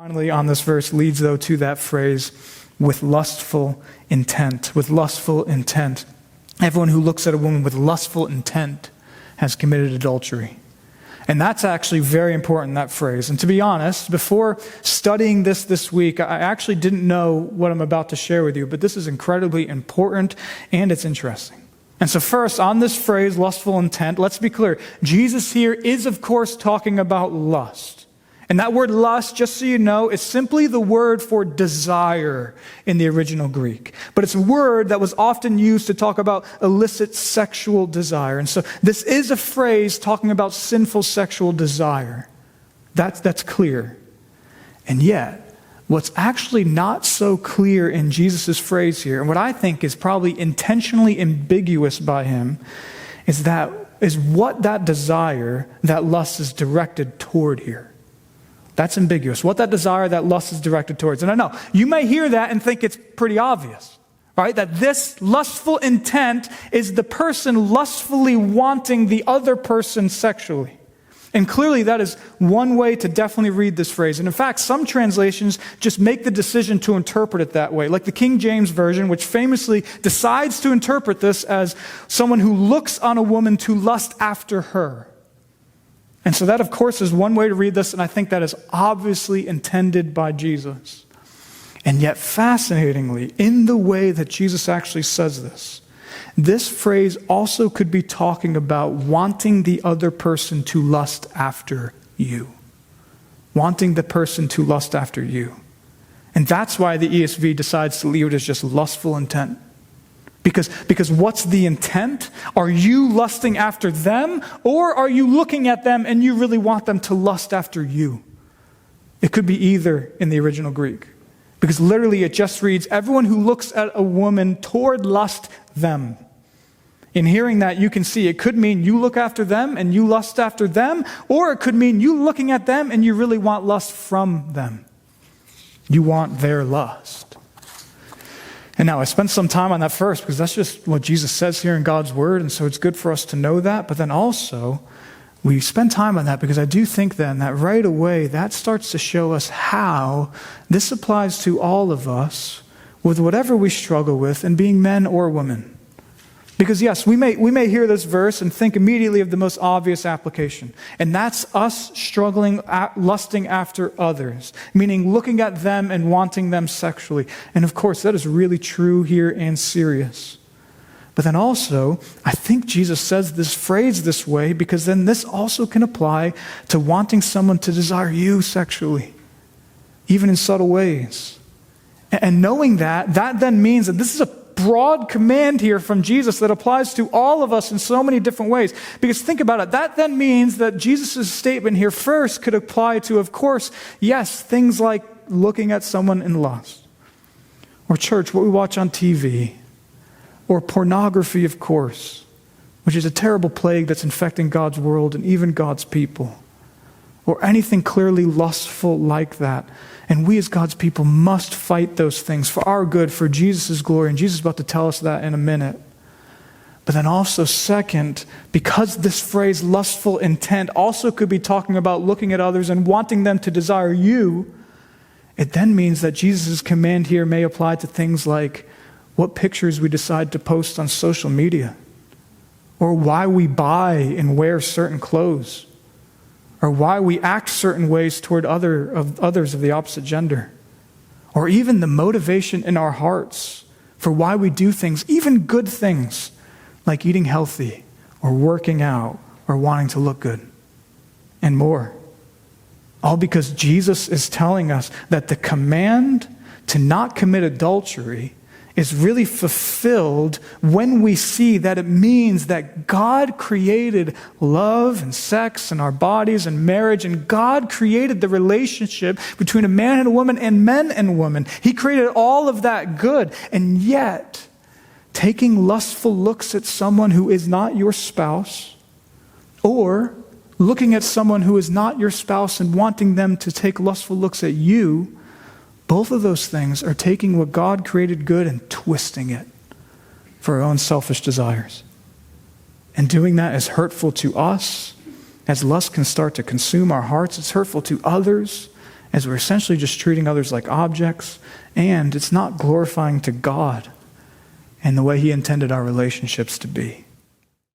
Finally, on this verse leads, though, to that phrase, with lustful intent. With lustful intent. Everyone who looks at a woman with lustful intent has committed adultery. And that's actually very important, that phrase. And to be honest, before studying this week, I actually didn't know what I'm about to share with you, but this is incredibly important and it's interesting. And so first, on this phrase, lustful intent, let's be clear. Jesus here is, of course, talking about lust. And that word lust, just so you know, is simply the word for desire in the original Greek. But it's a word that was often used to talk about illicit sexual desire. And so this is a phrase talking about sinful sexual desire. That's clear. And yet, what's actually not so clear in Jesus' phrase here, and what I think is probably intentionally ambiguous by him, is what that desire, that lust is directed toward here. That's ambiguous. What that desire, that lust is directed towards. And I know, you may hear that and think it's pretty obvious, right? That this lustful intent is the person lustfully wanting the other person sexually. And clearly that is one way to definitely read this phrase. And in fact, some translations just make the decision to interpret it that way. Like the King James Version, which famously decides to interpret this as someone who looks on a woman to lust after her. And so that, of course, is one way to read this, and I think that is obviously intended by Jesus. And yet, fascinatingly, in the way that Jesus actually says this phrase also could be talking about wanting the other person to lust after you. Wanting the person to lust after you. And that's why the ESV decides to leave it as just lustful intent. Because what's the intent? Are you lusting after them, or are you looking at them and you really want them to lust after you? It could be either in the original Greek. Because literally it just reads, everyone who looks at a woman toward lust them. In hearing that, you can see it could mean you look after them and you lust after them, or it could mean you looking at them and you really want lust from them. You want their lust. And now I spent some time on that first because that's just what Jesus says here in God's word, and so it's good for us to know that. But then also, we spend time on that because I do think then that right away that starts to show us how this applies to all of us with whatever we struggle with, and being men or women. Because yes, we may hear this verse and think immediately of the most obvious application. And that's us struggling, lusting after others. Meaning looking at them and wanting them sexually. And of course, that is really true here and serious. But then also, I think Jesus says this phrase this way because then this also can apply to wanting someone to desire you sexually. Even in subtle ways. And knowing that then means that this is a broad command here from Jesus that applies to all of us in so many different ways. Because think about it, that then means that Jesus' statement here first could apply to, of course, yes, things like looking at someone in lust. Or church, what we watch on TV. Or pornography, of course, which is a terrible plague that's infecting God's world and even God's people. Or anything clearly lustful like that. And we as God's people must fight those things for our good, for Jesus' glory. And Jesus is about to tell us that in a minute. But then also second, because this phrase lustful intent also could be talking about looking at others and wanting them to desire you, it then means that Jesus' command here may apply to things like what pictures we decide to post on social media, or why we buy and wear certain clothes, or why we act certain ways toward others of the opposite gender, or even the motivation in our hearts for why we do things, even good things, like eating healthy, or working out, or wanting to look good, and more. All because Jesus is telling us that the command to not commit adultery is really fulfilled when we see that it means that God created love and sex and our bodies and marriage, and God created the relationship between a man and a woman and men and women. He created all of that good, and yet taking lustful looks at someone who is not your spouse, or looking at someone who is not your spouse and wanting them to take lustful looks at you, both of those things are taking what God created good and twisting it for our own selfish desires. And doing that is hurtful to us, as lust can start to consume our hearts. It's hurtful to others, as we're essentially just treating others like objects, and it's not glorifying to God and the way He intended our relationships to be.